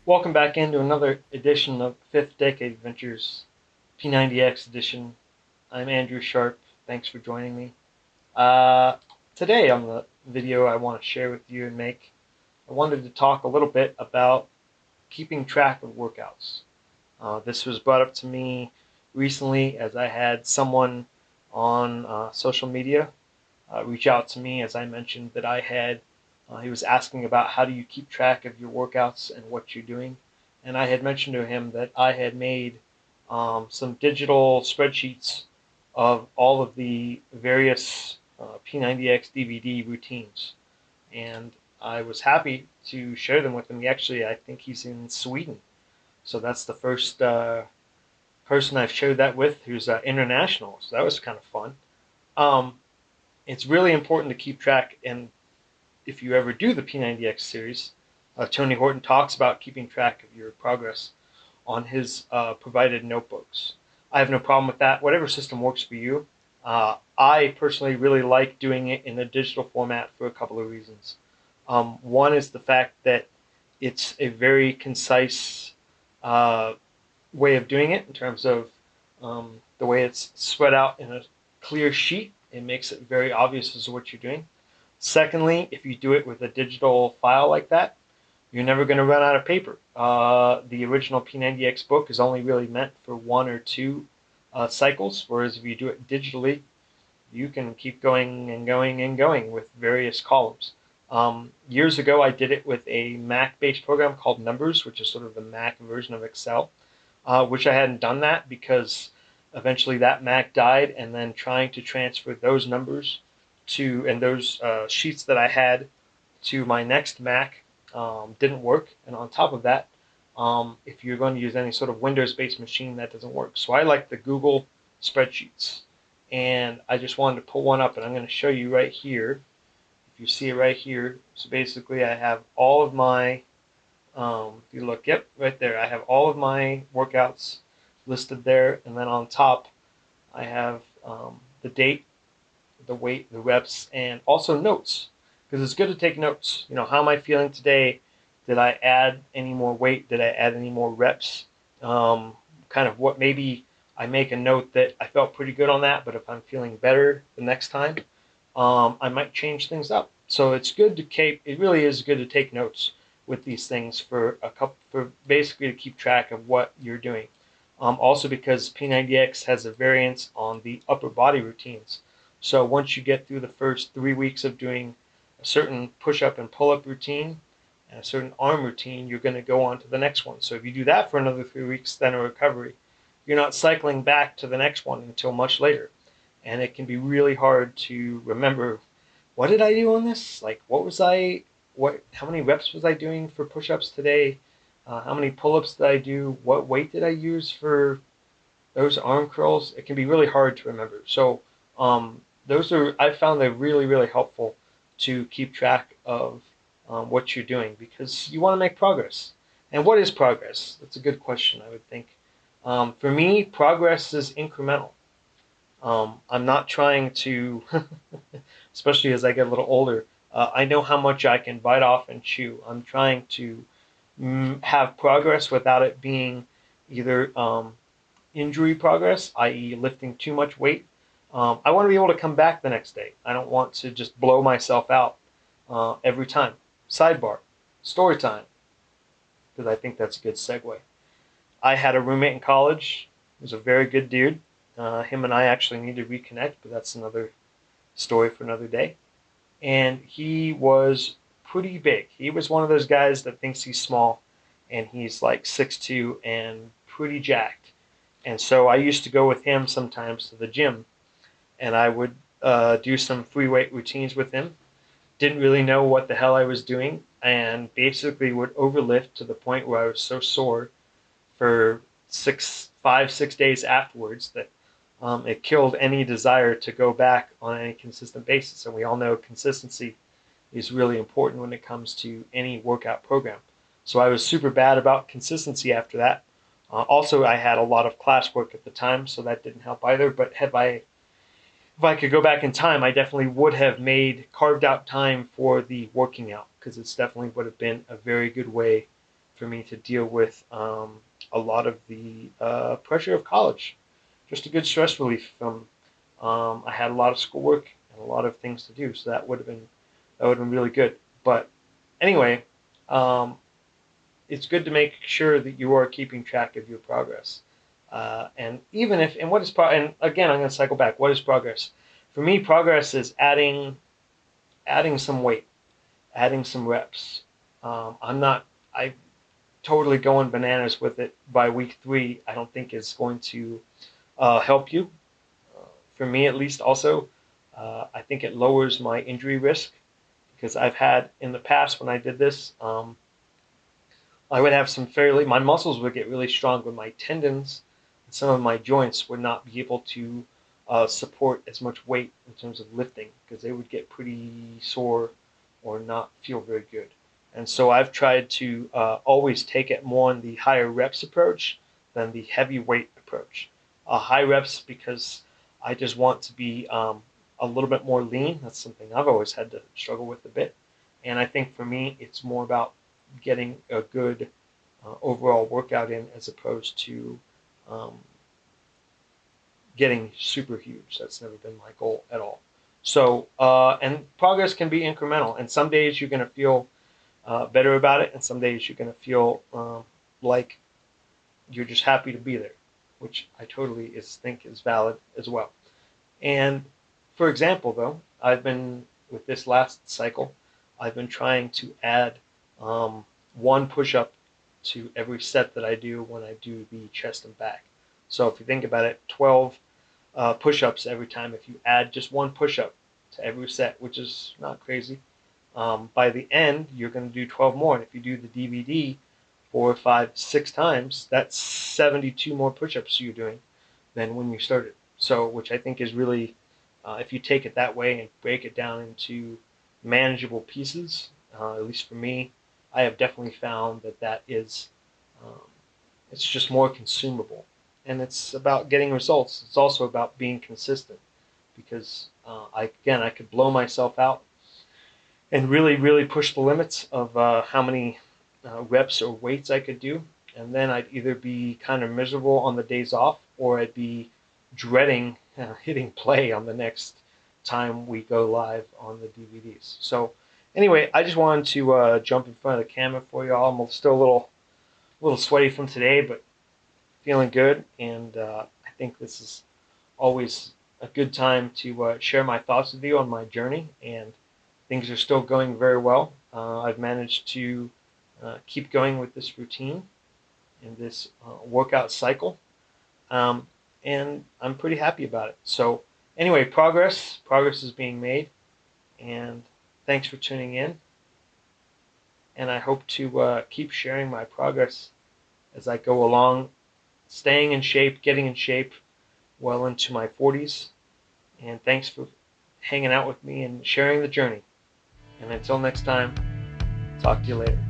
Welcome back into another edition of Fifth Decade Adventures, P90X edition. I'm Andrew Sharp. Thanks for joining me. Today on the video I want to share with you and make, I wanted to talk a little bit about keeping track of workouts. This was brought up to me recently as I had someone on social media reach out to me as I mentioned that he was asking about how do you keep track of your workouts and what you're doing. And I had mentioned to him that I had made some digital spreadsheets of all of the various P90X DVD routines. And I was happy to share them with him. I think he's in Sweden. So that's the first person I've shared that with who's international. So that was kind of fun. Um, it's really important to keep track, and if you ever do the P90X series, Tony Horton talks about keeping track of your progress on his provided notebooks. I have no problem with that. Whatever system works for you. I personally really like doing it in a digital format for a couple of reasons. One is the fact that it's a very concise uh, way of doing it in terms of the way it's spread out in a clear sheet. It makes it very obvious as to what you're doing. Secondly, if you do it with a digital file like that, you're never going to run out of paper. The original P90X book is only really meant for one or two cycles, whereas if you do it digitally, you can keep going and going and going with various columns. Years ago, I did it with a Mac-based program called Numbers, which is sort of the Mac version of Excel. Wish I hadn't done that because eventually that Mac died, and then trying to transfer those numbers and those sheets that I had to my next Mac didn't work. And on top of that, if you're going to use any sort of Windows-based machine, that doesn't work. So I like the Google spreadsheets, and I just wanted to pull one up, and I'm going to show you right here. If you see it right here, so basically I have all of my if you look, yep, right there, I have all of my workouts listed there, and then on top I have the date, the weight, the reps, and also notes, because it's good to take notes. You know, how am I feeling today? Did I add any more weight? Did I add any more reps? Kind of what, maybe I make a note that I felt pretty good on that, but if I'm feeling better the next time, I might change things up. So it's good to keep. It really is good to take notes with these things for basically to keep track of what you're doing. Also because P90X has a variance on the upper body routines. So once you get through the first 3 weeks of doing a certain push-up and pull-up routine and a certain arm routine, you're going to go on to the next one. So if you do that for another 3 weeks, then a recovery, you're not cycling back to the next one until much later. And it can be really hard to remember, what did I do on this? Like, how many reps was I doing for push-ups today? How many pull-ups did I do? What weight did I use for those arm curls? It can be really hard to remember. So I found they're really, really helpful to keep track of what you're doing, because you want to make progress. And what is progress? That's a good question, I would think. For me, progress is incremental. I'm not trying to, especially as I get a little older, I know how much I can bite off and chew. I'm trying to have progress without it being either injury progress, i.e. lifting too much weight. I want to be able to come back the next day. I don't want to just blow myself out every time. Sidebar, story time, because I think that's a good segue. I had a roommate in college. He was a very good dude. Him and I actually need to reconnect, but that's another story for another day. And he was pretty big. He was one of those guys that thinks he's small, and he's like 6'2" and pretty jacked. And so I used to go with him sometimes to the gym, and I would do some free weight routines with him. Didn't really know what the hell I was doing, and basically would overlift to the point where I was so sore for 6 days afterwards that it killed any desire to go back on any consistent basis. And we all know consistency is really important when it comes to any workout program. So I was super bad about consistency after that. Also, I had a lot of classwork at the time, so that didn't help either. But if I could go back in time, I definitely would have carved out time for the working out, because it's definitely would have been a very good way for me to deal with a lot of the pressure of college. Just a good stress relief from. I had a lot of schoolwork and a lot of things to do, so that would have been really good. But anyway, um, it's good to make sure that you are keeping track of your progress. And even if and what is and again, I'm going to cycle back. What is progress? For me, progress is adding some weight, adding some reps. I totally going bananas with it by week 3. I don't think it's going to help you. For me, at least, also, I think it lowers my injury risk because I've had in the past when I did this, I would have my muscles would get really strong, but my tendons and some of my joints would not be able to support as much weight in terms of lifting because they would get pretty sore or not feel very good. And so I've tried to always take it more on the higher reps approach than the heavy weight approach. High reps because I just want to be a little bit more lean. That's something I've always had to struggle with a bit. And I think for me, it's more about getting a good overall workout in as opposed to um, getting super huge. That's never been my goal at all. So, and progress can be incremental. And some days you're going to feel better about it, and some days you're going to feel like you're just happy to be there, which I totally think is valid as well. And for example, though, with this last cycle, I've been trying to add one push-up to every set that I do when I do the chest and back. So if you think about it, 12 push-ups every time. If you add just one push-up to every set, which is not crazy, by the end, you're going to do 12 more. And if you do the DVD 4, 5, 6 times, that's 72 more push-ups you're doing than when you started. So, which I think is really, if you take it that way and break it down into manageable pieces, at least for me, I have definitely found that is, um, it's just more consumable. And it's about getting results. It's also about being consistent because, I could blow myself out and really, really push the limits of how many reps or weights I could do. And then I'd either be kind of miserable on the days off or I'd be dreading hitting play on the next time we go live on the DVDs. So anyway, I just wanted to jump in front of the camera for y'all. I'm still a little sweaty from today, but feeling good. And I think this is always a good time to share my thoughts with you on my journey. And things are still going very well. I've managed to keep going with this routine and this workout cycle. And I'm pretty happy about it. So anyway, progress is being made. And thanks for tuning in. And I hope to keep sharing my progress as I go along, staying in shape, getting in shape well into my 40s. And thanks for hanging out with me and sharing the journey. And until next time, talk to you later.